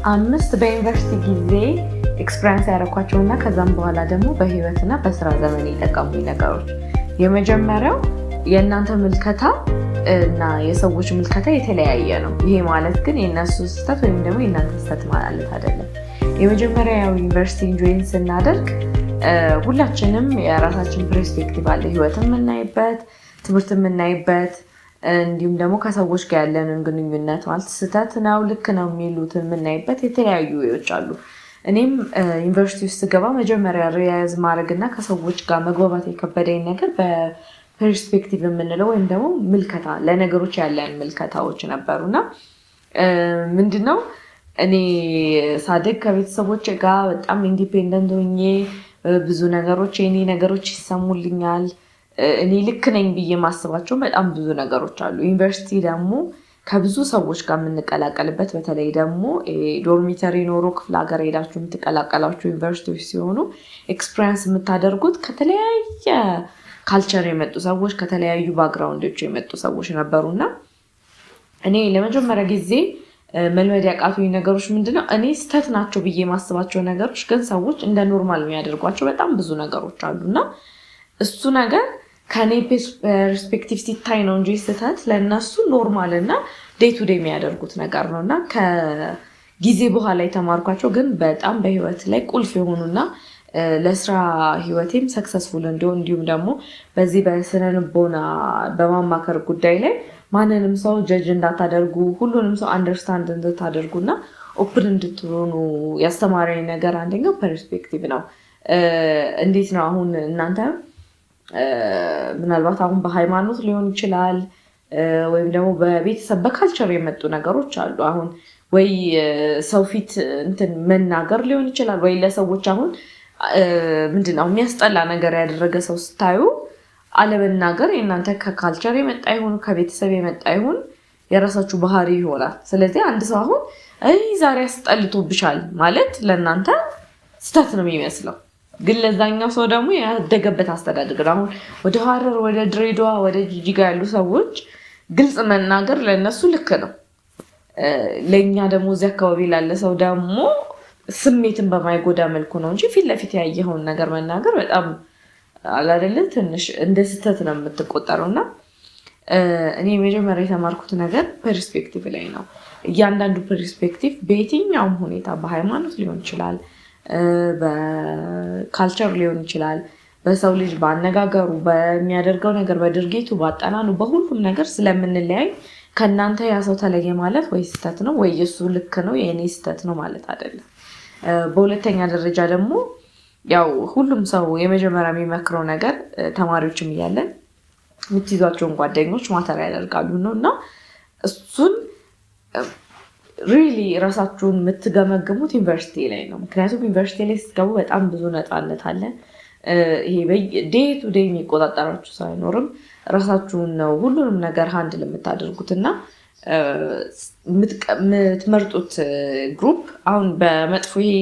5 በዩኒቨርሲቲ ጊዜ ኤክስፒሪየንስ ያደረኳቸውና ከዛም በኋላ ደግሞ በህይወትና በስራ ዘመን የጠቀሙኝ ነገሮች። የመጀመሪያው የእናንተ ምልከታ እና የሰዎች ምልከታ የተለያየ ነው። ይሄ ማለት ግን የእነሱ ስህተት ወይም ደግሞ የእናንተ ስህተት ማለት አይደለም። የመጀመሪያው ዩኒቨርሲቲ ጆይን ስናደርግ ሁላችንም የራሳችን ፐርስፔክቲቭ አለ። ህይወት የምናይበት፣ ትምህርት የምናይበት፣ እንዲሁም ደግሞ ከሰዎች ጋር ያለንን ግንኙነት ማለት ስህተት ነው ልክ ነው የሚሉትን የምናይበት የተለያዩ ወዎች አሉ። እኔም ዩኒቨርሲቲ ውስጥ ስገባ መጀመሪያ ሪያዝ ማድረግና ከሰዎች ጋር መግባባት የከበደኝ ነገር በፐርስፔክቲቭ የምንለው ወይም ደግሞ ምልከታ ለነገሮች ያለን ምልከታዎች ነበሩና ምንድነው እኔ ሳድግ ከቤተሰቦች ጋር በጣም ኢንዲፔንደንት ሆኜ ብዙ ነገሮች የኔ ነገሮች ይሰሙልኛል። እኔ ልክ ነኝ ብዬ ማስባቸው በጣም ብዙ ነገሮች አሉ። ዩኒቨርሲቲ ደግሞ ከብዙ ሰዎች ጋር የምንቀላቀልበት በተለይ ደግሞ ዶርሚተሪ ኖሮ ክፍለ ሀገር ሄዳችሁ የምትቀላቀላችሁ ዩኒቨርሲቲዎች ሲሆኑ ኤክስፒሪየንስ የምታደርጉት ከተለያየ ካልቸር የመጡ ሰዎች ከተለያዩ ባክግራውንዶች የመጡ ሰዎች ነበሩና እኔ ለመጀመሪያ ጊዜ መልመድ ያቃቱኝ ነገሮች ምንድነው እኔ ስህተት ናቸው ብዬ ማስባቸው ነገሮች ግን ሰዎች እንደ ኖርማል የሚያደርጓቸው በጣም ብዙ ነገሮች አሉና እሱ ነገር ከኔ ፐርስፔክቲቭ ሲታይ ነው እንጂ ስህተት ለእነሱ ኖርማል እና ዴይ ቱ ዴይ የሚያደርጉት ነገር ነው እና ከጊዜ በኋላ የተማርኳቸው ግን በጣም በህይወት ላይ ቁልፍ የሆኑና ለስራ ህይወቴም ሰክሰስፉል እንዲሆን እንዲሁም ደግሞ በዚህ በስነ ልቦና በማማከር ጉዳይ ላይ ማንንም ሰው ጀጅ እንዳታደርጉ ሁሉንም ሰው አንደርስታንድ እንድታደርጉና ኦፕን እንድትሆኑ ያስተማረኝ ነገር አንደኛው ፐርስፔክቲቭ ነው። እንዴት ነው አሁን እናንተ ምናልባት አሁን በሃይማኖት ሊሆን ይችላል ወይም ደግሞ በቤተሰብ በካልቸር የመጡ ነገሮች አሉ። አሁን ወይ ሰው ፊት እንትን መናገር ሊሆን ይችላል ወይ ለሰዎች አሁን ምንድነው የሚያስጠላ ነገር ያደረገ ሰው ስታዩ አለመናገር የእናንተ ከካልቸር የመጣ ይሁን ከቤተሰብ የመጣ ይሁን የራሳችሁ ባህሪ ይሆናል። ስለዚህ አንድ ሰው አሁን ዛሬ አስጠልቶብሻል ማለት ለእናንተ ስህተት ነው የሚመስለው ግን ለዛኛው ሰው ደግሞ ያደገበት አስተዳደግ አሁን ወደ ሐረር ወደ ድሬዳዋ ወደ ጂጂጋ ያሉ ሰዎች ግልጽ መናገር ለነሱ ልክ ነው። ለኛ ደግሞ እዚህ አካባቢ ላለ ሰው ደግሞ ስሜትን በማይጎዳ መልኩ ነው እንጂ ፊት ለፊት ያየኸውን ነገር መናገር በጣም አላደለ ትንሽ እንደ ስህተት ነው የምትቆጠረውና እኔ መጀመሪያ የተማርኩት ነገር ፐርስፔክቲቭ ላይ ነው። እያንዳንዱ ፐርስፔክቲቭ በየትኛውም ሁኔታ በሃይማኖት ሊሆን ይችላል በካልቸር ሊሆን ይችላል በሰው ልጅ ባነጋገሩ በሚያደርገው ነገር በድርጊቱ ባጠናኑ በሁሉም ነገር ስለምንለያይ ከናንተ ያ ሰው ተለየ ማለት ወይ ስህተት ነው ወይ እሱ ልክ ነው የኔ ስህተት ነው ማለት አይደለም። በሁለተኛ ደረጃ ደግሞ ያው ሁሉም ሰው የመጀመሪያ የሚመክረው ነገር ተማሪዎችም እያለን የምትይዟቸውን ጓደኞች ማተር ያደርጋሉ ነውና እሱን ሪሊ ራሳችሁን የምትገመግሙት ዩኒቨርሲቲ ላይ ነው። ምክንያቱም ዩኒቨርሲቲ ላይ ስትገቡ በጣም ብዙ ነፃነት አለ። ይሄ ዴይ ቱ ዴይ የሚቆጣጠራችሁ ሰው አይኖርም። ራሳችሁን ነው ሁሉንም ነገር ሃንድል የምታደርጉትና የምትመርጡት ግሩፕ አሁን በመጥፎ ይሄ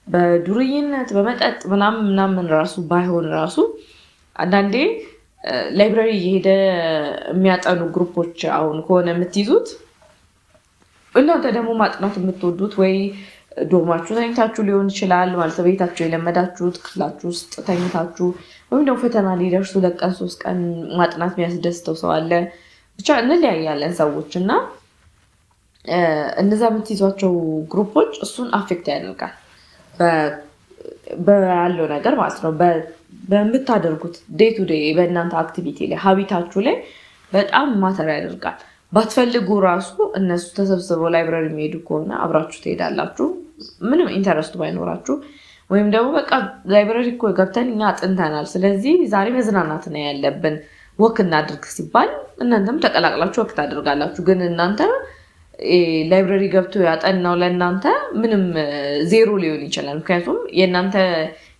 በዱርዬነት በመጠጥ ምናምን ራሱ ባይሆን ራሱ አንዳንዴ ላይብራሪ እየሄደ የሚያጠኑ ግሩፖች አሁን ከሆነ የምትይዙት እናንተ ደግሞ ማጥናት የምትወዱት ወይ ዶርማችሁ ተኝታችሁ ሊሆን ይችላል ማለት ቤታችሁ የለመዳችሁት ክፍላችሁ ውስጥ ተኝታችሁ ወይም ደግሞ ፈተና ሊደርሱ 2 ቀን 3 ቀን ማጥናት የሚያስደስተው ሰው አለ። ብቻ እንለያያለን ሰዎች እና እነዛ የምትይዟቸው ግሩፖች እሱን አፌክት ያደርጋል በያለው ነገር ማለት ነው። በምታደርጉት ዴይ ቱ ዴይ በእናንተ አክቲቪቲ ላይ ሀቢታችሁ ላይ በጣም ማተር ያደርጋል። ባትፈልጉ ራሱ እነሱ ተሰብስበው ላይብራሪ የሚሄዱ ከሆነ አብራችሁ ትሄዳላችሁ ምንም ኢንተረስቱ ባይኖራችሁ ወይም ደግሞ በቃ ላይብራሪ እኮ ገብተን እኛ አጥንተናል ስለዚህ ዛሬ መዝናናት ነው ያለብን ወክ እናድርግ ሲባል እናንተም ተቀላቅላችሁ ወክ ታደርጋላችሁ። ግን እናንተ ላይብራሪ ገብቶ ያጠናው ለእናንተ ምንም ዜሮ ሊሆን ይችላል ምክንያቱም የእናንተ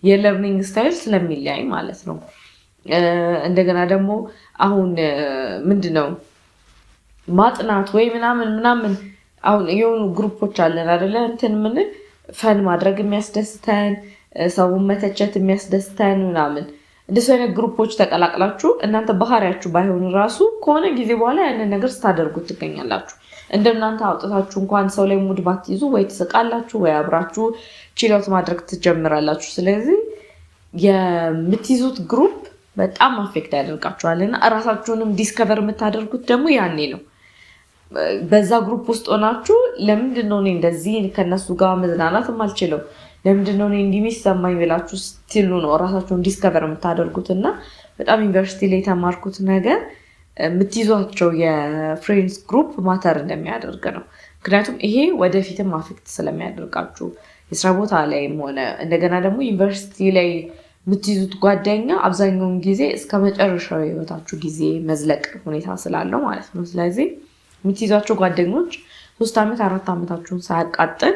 የለርኒንግ ስታይል ስለሚለያይ ማለት ነው። እንደገና ደግሞ አሁን ምንድነው ማጥናት ወይ ምናምን አሁን የሆኑ ግሩፖች አለን አይደለ እንትን ምን ፈን ማድረግ የሚያስደስተን ሰውን መተቸት የሚያስደስተን ምናምን እንደዚህ አይነት ግሩፖች ተቀላቅላችሁ እናንተ ባህሪያችሁ ባይሆን ራሱ ከሆነ ጊዜ በኋላ ያንን ነገር ስታደርጉት ትገኛላችሁ። እንደናንተ አውጥታችሁ እንኳን ሰው ላይ ሙድ ባትይዙ ወይ ትስቃላችሁ ወይ አብራችሁ ቺላውት ማድረግ ትጀምራላችሁ። ስለዚህ የምትይዙት ግሩፕ በጣም አፌክት ያደርጋችኋልና ራሳችሁንም ዲስከቨር የምታደርጉት ደግሞ ያኔ ነው። በዛ ግሩፕ ውስጥ ሆናችሁ ለምንድነው እኔ እንደዚህ ከነሱ ጋር መዝናናት የማልችለው ለምንድነው እኔ እንዲሚሰማኝ ብላችሁ ስትሉ ነው ራሳችሁን ዲስከቨር የምታደርጉትና በጣም ዩኒቨርሲቲ ላይ የተማርኩት ነገር የምትይዟቸው የፍሬንድስ ግሩፕ ማተር እንደሚያደርግ ነው። ምክንያቱም ይሄ ወደፊትም አፌክት ስለሚያደርጋችሁ የስራ ቦታ ላይም ሆነ እንደገና ደግሞ ዩኒቨርሲቲ ላይ የምትይዙት ጓደኛ አብዛኛውን ጊዜ እስከ መጨረሻው የህይወታችሁ ጊዜ መዝለቅ ሁኔታ ስላለው ማለት ነው። ስለዚህ የምትይዟቸው ጓደኞች 3 ዓመት 4 ዓመታችሁን ሳያቃጥል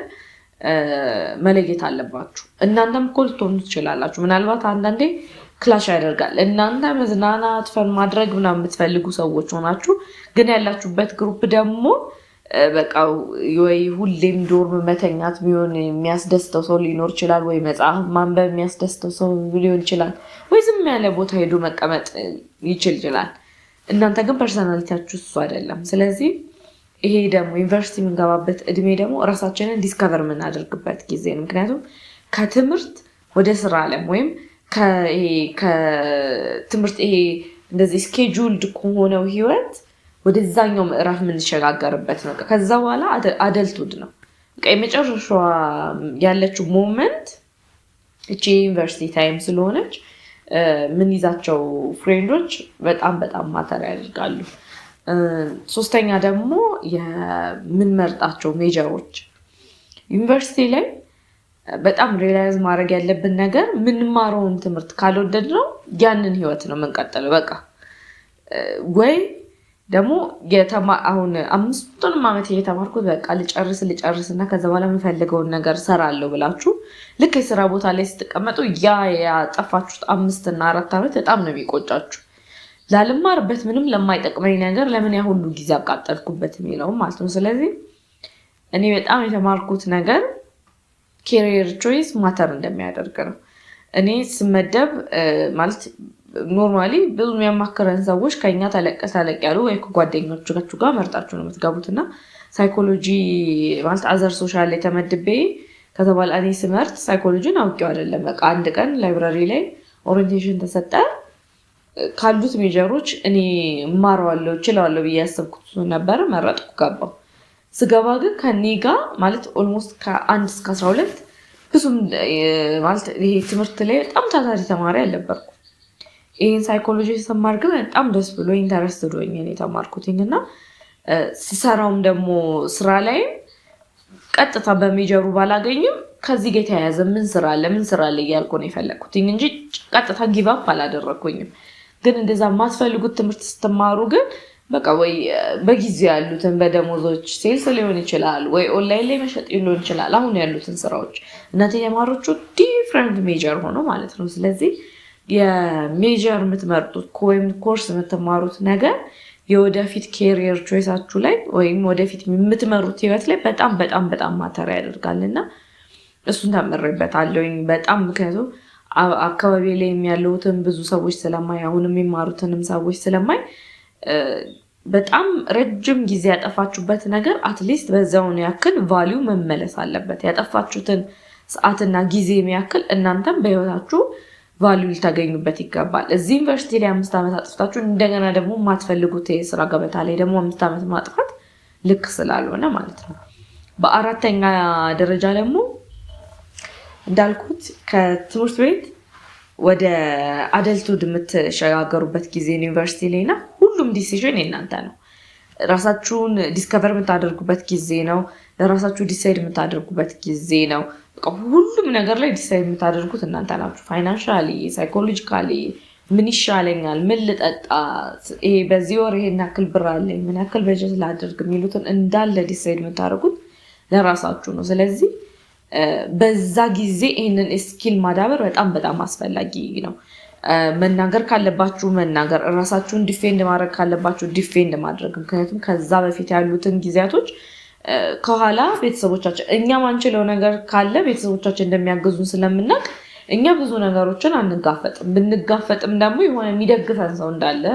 መለየት አለባችሁ። እናንተም እኮ ልትሆኑ ትችላላችሁ። ምናልባት አንዳንዴ ክላሽ ያደርጋል። እናንተ መዝናናት ፈን ማድረግ ምናምን የምትፈልጉ ሰዎች ሆናችሁ ግን ያላችሁበት ግሩፕ ደግሞ በቃ ወይ ሁሌም ዶርም መተኛት ቢሆን የሚያስደስተው ሰው ሊኖር ይችላል፣ ወይ መጽሐፍ ማንበብ የሚያስደስተው ሰው ሊሆን ይችላል፣ ወይ ዝም ያለ ቦታ ሄዶ መቀመጥ ይችላል። እናንተ ግን ፐርሰናሊቲያችሁ እሱ አይደለም። ስለዚህ ይሄ ደግሞ ዩኒቨርሲቲ የምንገባበት እድሜ ደግሞ ራሳችንን ዲስከቨር የምናደርግበት ጊዜ ነው። ምክንያቱም ከትምህርት ወደ ስራ አለም ወይም ከትምህርት ይሄ እንደዚህ ስኬጁልድ ከሆነው ህይወት ወደዛኛው ምዕራፍ የምንሸጋገርበት ነው። ከዛ በኋላ አደልትሁድ ነው። የመጨረሻዋ ያለችው ሞመንት እቺ ዩኒቨርሲቲ ታይም ስለሆነች የምንይዛቸው ፍሬንዶች በጣም በጣም ማተር ያደርጋሉ። ሶስተኛ ደግሞ የምንመርጣቸው ሜጀሮች ዩኒቨርሲቲ ላይ በጣም ሪላይዝ ማድረግ ያለብን ነገር ምንማረውን ትምህርት ካልወደድነው ያንን ህይወት ነው የምንቀጥለው። በቃ ወይ ደግሞ አሁን 5 ዓመት እየተማርኩት በቃ ልጨርስ እና ከዛ በኋላ የምፈልገውን ነገር ሰራለሁ ብላችሁ ልክ የስራ ቦታ ላይ ስትቀመጡ ያ ያጠፋችሁት 5 እና 4 ዓመት በጣም ነው የሚቆጫችሁ። ላልማርበት ምንም ለማይጠቅመኝ ነገር ለምን ያ ሁሉ ጊዜ አቃጠልኩበት የሚለው ማለት ነው። ስለዚህ እኔ በጣም የተማርኩት ነገር ኬሪየር ቾይስ ማተር እንደሚያደርግ ነው። እኔ ስመደብ ማለት ኖርማሊ ብዙ የሚያማክረን ሰዎች ከኛ ተለቅ ያሉ ወይ ከጓደኞቻችሁ ጋር መርጣችሁ ነው የምትገቡትና ሳይኮሎጂ ማለት አዘር ሶሻል ላይ ተመድቤ ከዛ በኋላ እኔ ስመርጥ ሳይኮሎጂን አውቄው አይደለም። በቃ አንድ ቀን ላይብራሪ ላይ ኦሪየንቴሽን ተሰጠ። ካሉት ሜጀሮች እኔ እማረዋለሁ እችላለሁ ብዬ ያሰብኩት ነበር፣ መረጥኩ፣ ገባሁ። ስገባ ግን ከኔ ጋር ማለት ኦልሞስት ከ1 እስከ 12 ብዙም ማለት ይሄ ትምህርት ላይ በጣም ታታሪ ተማሪ አልነበርኩም። ይሄን ሳይኮሎጂ ተማር ግን በጣም ደስ ብሎ ኢንተረስትድ ሆኜ ነው የተማርኩትኝና ስሰራውም ደግሞ ስራ ላይ ቀጥታ በሜጀሩ ባላገኝም ከዚህ ጋር የተያያዘ ምን ስራ አለ እያልኩ ነው የፈለኩትኝ እንጂ ቀጥታ ጊቭ አፕ አላደረኩኝም። ግን እንደዛ የማትፈልጉት ትምህርት ስትማሩ ግን በቃ ወይ በጊዜው ያሉትን በደሞዞች ሴልስ ሊሆን ይችላል፣ ወይ ኦንላይን ላይ መሸጥ ሊሆን ይችላል። አሁን ያሉትን ስራዎች እናንተ የተማሮቹ ዲፍረንት ሜጀር ሆኖ ማለት ነው። ስለዚህ የሜጀር የምትመርጡት ወይም ኮርስ የምትማሩት ነገር የወደፊት ኬሪየር ቾይሳችሁ ላይ ወይም ወደፊት የምትመሩት ህይወት ላይ በጣም በጣም በጣም ማተር ያደርጋልና እሱን ተምሬበታለሁኝ በጣም። ምክንያቱም አካባቢ ላይ የሚያለውትን ብዙ ሰዎች ስለማይ አሁንም የሚማሩትንም ሰዎች ስለማይ በጣም ረጅም ጊዜ ያጠፋችሁበት ነገር አትሊስት በዛውን ያክል ቫልዩ መመለስ አለበት። ያጠፋችሁትን ሰዓትና ጊዜ የሚያክል እናንተም በህይወታችሁ ቫልዩ ልታገኙበት ይገባል። እዚህ ዩኒቨርሲቲ ላይ 5 ዓመት አጥፍታችሁ እንደገና ደግሞ የማትፈልጉት የስራ ገበታ ላይ ደግሞ 5 ዓመት ማጥፋት ልክ ስላልሆነ ማለት ነው። በአራተኛ ደረጃ ደግሞ እንዳልኩት ከትምህርት ቤት ወደ አደልትሁድ የምትሸጋገሩበት ጊዜ ዩኒቨርሲቲ ላይ እና ሁሉም ዲሲዥን የእናንተ ነው። ራሳችሁን ዲስከቨር የምታደርጉበት ጊዜ ነው። ለራሳችሁ ዲሳይድ የምታደርጉበት ጊዜ ነው። ሁሉም ነገር ላይ ዲሳይድ የምታደርጉት እናንተ ናችሁ። ፋይናንሻሊ፣ ሳይኮሎጂካሊ ምን ይሻለኛል፣ ምን ልጠጣ፣ ይሄ በዚህ ወር ይሄን ያክል ብር አለኝ፣ ምን ያክል በጀት ላደርግ የሚሉትን እንዳለ ዲሳይድ የምታደርጉት ለራሳችሁ ነው። ስለዚህ በዛ ጊዜ ይህንን ስኪል ማዳበር በጣም በጣም አስፈላጊ ነው። መናገር ካለባችሁ መናገር፣ ራሳችሁን ዲፌንድ ማድረግ ካለባችሁ ዲፌንድ ማድረግ። ምክንያቱም ከዛ በፊት ያሉትን ጊዜያቶች ከኋላ ቤተሰቦቻችን እኛ ማንችለው ነገር ካለ ቤተሰቦቻችን እንደሚያገዙን ስለምናውቅ እኛ ብዙ ነገሮችን አንጋፈጥም። ብንጋፈጥም ደግሞ የሆነ የሚደግፈን ሰው እንዳለ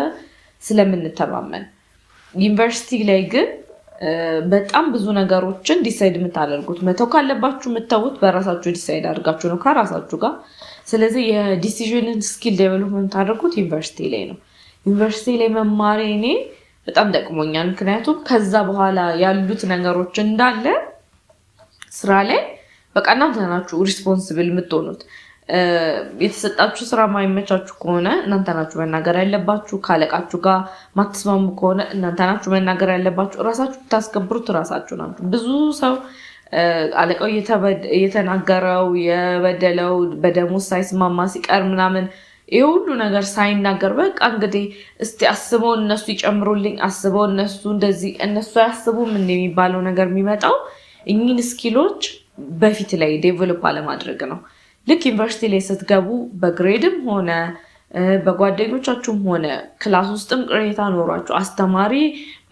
ስለምንተማመን ዩኒቨርሲቲ ላይ ግን በጣም ብዙ ነገሮችን ዲሳይድ የምታደርጉት መተው ካለባችሁ የምታውት በራሳችሁ ዲሳይድ አድርጋችሁ ነው ከራሳችሁ ጋር። ስለዚህ የዲሲዥንን ስኪል ዴቨሎፕመንት አድርጉት ዩኒቨርሲቲ ላይ ነው። ዩኒቨርሲቲ ላይ መማሬ እኔ በጣም ጠቅሞኛል። ምክንያቱም ከዛ በኋላ ያሉት ነገሮች እንዳለ ስራ ላይ በቃ እናንተ ናችሁ ሪስፖንሲብል የምትሆኑት። የተሰጣችሁ ስራ ማይመቻችሁ ከሆነ እናንተ ናችሁ መናገር ያለባችሁ። ካለቃችሁ ጋር ማትስማሙ ከሆነ እናንተ ናችሁ መናገር ያለባችሁ። ራሳችሁ ታስከብሩት ራሳችሁ ናችሁ። ብዙ ሰው አለቃው እየተናገረው የበደለው በደሞዝ ሳይስማማ ሲቀር ምናምን ይሄ ሁሉ ነገር ሳይናገር በቃ እንግዲህ እስቲ አስበው እነሱ ይጨምሩልኝ፣ አስበው እነሱ እንደዚህ እነሱ አያስቡም እንደሚባለው ነገር የሚመጣው እኚህን ስኪሎች በፊት ላይ ዴቨሎፕ አለማድረግ ነው። ልክ ዩኒቨርሲቲ ላይ ስትገቡ በግሬድም ሆነ በጓደኞቻችሁም ሆነ ክላስ ውስጥም ቅሬታ ኖሯችሁ አስተማሪ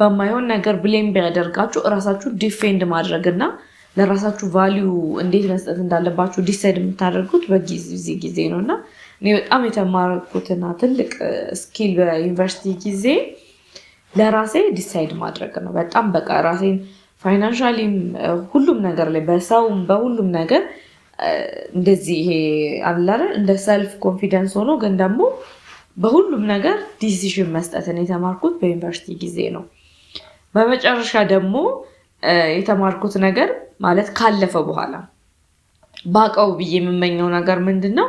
በማይሆን ነገር ብሌም ቢያደርጋችሁ እራሳችሁ ዲፌንድ ማድረግና ለራሳችሁ ቫሊዩ እንዴት መስጠት እንዳለባችሁ ዲሳይድ የምታደርጉት በዚህ ጊዜ ነው። እና እኔ በጣም የተማርኩትና ትልቅ ስኪል በዩኒቨርሲቲ ጊዜ ለራሴ ዲሳይድ ማድረግ ነው። በጣም በቃ ራሴን ፋይናንሻሊም ሁሉም ነገር ላይ በሰውም በሁሉም ነገር እንደዚህ ይሄ አላረ እንደ ሰልፍ ኮንፊደንስ ሆኖ ግን ደግሞ በሁሉም ነገር ዲሲዥን መስጠትን የተማርኩት በዩኒቨርሲቲ ጊዜ ነው። በመጨረሻ ደግሞ የተማርኩት ነገር ማለት ካለፈ በኋላ ባቀው ብዬ የምመኘው ነገር ምንድነው?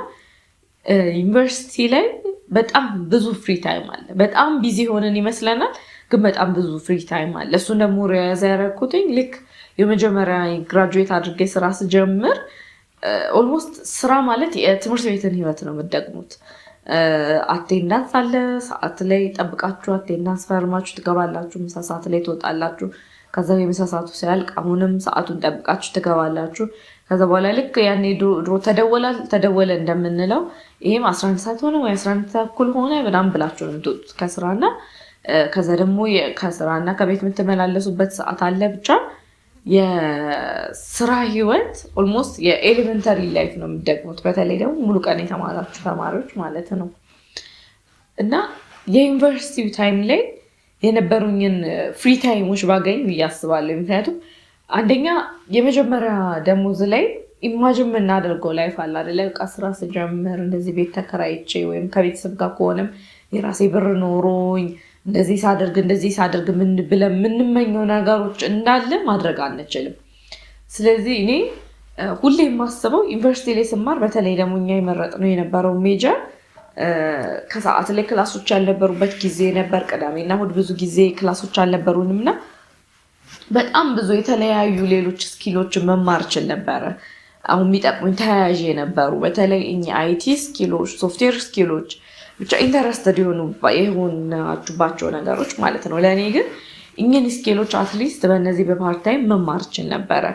ዩኒቨርሲቲ ላይ በጣም ብዙ ፍሪ ታይም አለ። በጣም ቢዚ ሆነን ይመስለናል፣ ግን በጣም ብዙ ፍሪ ታይም አለ። እሱን ደግሞ ሪያዝ ያደረኩትኝ ልክ የመጀመሪያ ግራጁዌት አድርጌ ስራ ስጀምር ኦልሞስት ስራ ማለት የትምህርት ቤትን ህይወት ነው የምትደግሙት። አቴንዳንስ አለ፣ ሰዓት ላይ ጠብቃችሁ አቴንዳንስ ፈርማችሁ ትገባላችሁ፣ ምሳ ሰዓት ላይ ትወጣላችሁ። ከዛ የምሳ ሰዓቱ ሲያልቅ አሁንም ሰዓቱን ጠብቃችሁ ትገባላችሁ። ከዛ በኋላ ልክ ያኔ ድሮ ተደወለ እንደምንለው ይሄም 11 ሰዓት ሆነ ወይ 11 ተኩል ሆነ በጣም ብላችሁ ነው የምትወጡት ከስራና ከዛ ደግሞ ከስራና ከቤት የምትመላለሱበት ሰዓት አለ። ብቻ የስራ ህይወት ኦልሞስት የኤሌመንተሪ ላይፍ ነው የምትደግሙት። በተለይ ደግሞ ሙሉ ቀን የተማራችሁ ተማሪዎች ማለት ነው። እና የዩኒቨርሲቲ ታይም ላይ የነበሩኝን ፍሪ ታይሞች ባገኝ ብዬ አስባለሁ። ምክንያቱም አንደኛ የመጀመሪያ ደሞዝ ላይ ኢማጅን የምናደርገው ላይፍ አለ አይደለ? በቃ ስራ ስጀምር እንደዚህ ቤት ተከራይቼ ወይም ከቤተሰብ ጋር ከሆነም የራሴ ብር ኖሮኝ እንደዚህ ሳደርግ ምን ብለን የምንመኘው ነገሮች እንዳለ ማድረግ አንችልም። ስለዚህ እኔ ሁሌ የማስበው ዩኒቨርሲቲ ላይ ስማር በተለይ ደግሞ እኛ የመረጥነው የነበረው ሜጀር ከሰዓት ላይ ክላሶች ያልነበሩበት ጊዜ ነበር። ቅዳሜና እሑድ ብዙ ጊዜ ክላሶች አልነበሩንም እና በጣም ብዙ የተለያዩ ሌሎች ስኪሎችን መማር እችል ነበረ። አሁን የሚጠቅሙኝ ተያያዥ የነበሩ በተለይ አይቲ ስኪሎች፣ ሶፍትዌር ስኪሎች ብቻ ኢንተረስትድ የሆናችሁባቸው ነገሮች ማለት ነው። ለእኔ ግን እኚህን ስኪሎች አትሊስት በእነዚህ በፓርታይም መማር እችል ነበረ።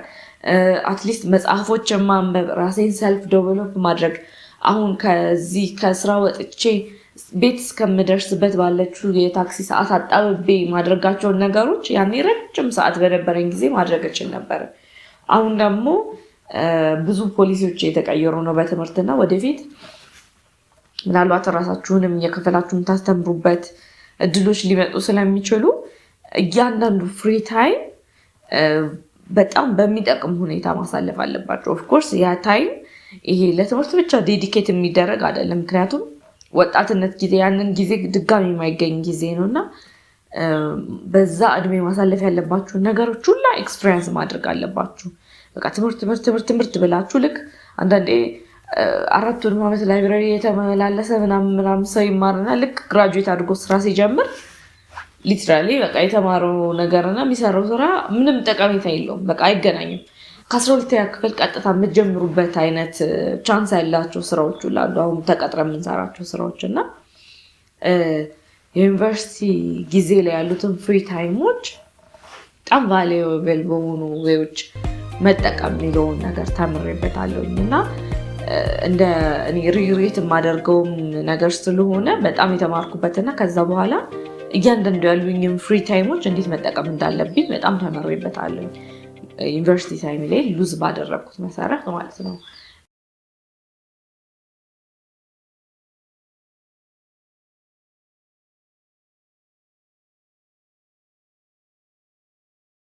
አትሊስት መጽሐፎችን ማንበብ፣ ራሴን ሰልፍ ዴቨሎፕ ማድረግ። አሁን ከዚህ ከስራ ወጥቼ ቤት እስከምደርስበት ባለችው የታክሲ ሰዓት አጣብቤ ማድረጋቸውን ነገሮች ያኔ ረጅም ሰዓት በነበረኝ ጊዜ ማድረግ እችል ነበር። አሁን ደግሞ ብዙ ፖሊሲዎች የተቀየሩ ነው በትምህርትና ወደፊት ምናልባት ራሳችሁንም እየከፈላችሁ የምታስተምሩበት እድሎች ሊመጡ ስለሚችሉ እያንዳንዱ ፍሪ ታይም በጣም በሚጠቅም ሁኔታ ማሳለፍ አለባቸው። ኦፍኮርስ ያ ታይም ይሄ ለትምህርት ብቻ ዴዲኬት የሚደረግ አይደለም። ምክንያቱም ወጣትነት ጊዜ ያንን ጊዜ ድጋሚ የማይገኝ ጊዜ ነው እና በዛ እድሜ ማሳለፍ ያለባችሁን ነገሮች ሁላ ኤክስፒሪየንስ ማድረግ አለባችሁ። በቃ ትምህርት ብላችሁ ልክ አንዳንዴ 4 ዓመት ላይብራሪ የተመላለሰ ምናምን ሰው ይማርና ልክ ግራጁዌት አድርጎ ስራ ሲጀምር ሊትራሊ በቃ የተማረው ነገርና የሚሰራው ስራ ምንም ጠቀሜታ የለውም። በቃ አይገናኝም። ከ12ኛ ክፍል ቀጥታ የምትጀምሩበት አይነት ቻንስ ያላቸው ስራዎች ሁሉ አሉ። አሁን ተቀጥረ የምንሰራቸው ስራዎች እና የዩኒቨርሲቲ ጊዜ ላይ ያሉትን ፍሪ ታይሞች በጣም ቫሉዌብል በሆኑ ዌዎች መጠቀም የሚለውን ነገር ተምሬበታለሁ እና እንደ እኔ ሪግሬት የማደርገውም ነገር ስለሆነ በጣም የተማርኩበትና ከዛ በኋላ እያንዳንዱ ያሉኝም ፍሪ ታይሞች እንዴት መጠቀም እንዳለብኝ በጣም ተምሬበታለሁ። ዩኒቨርሲቲ ታይም ላይ ሉዝ ባደረግኩት መሰረት ማለት ነው።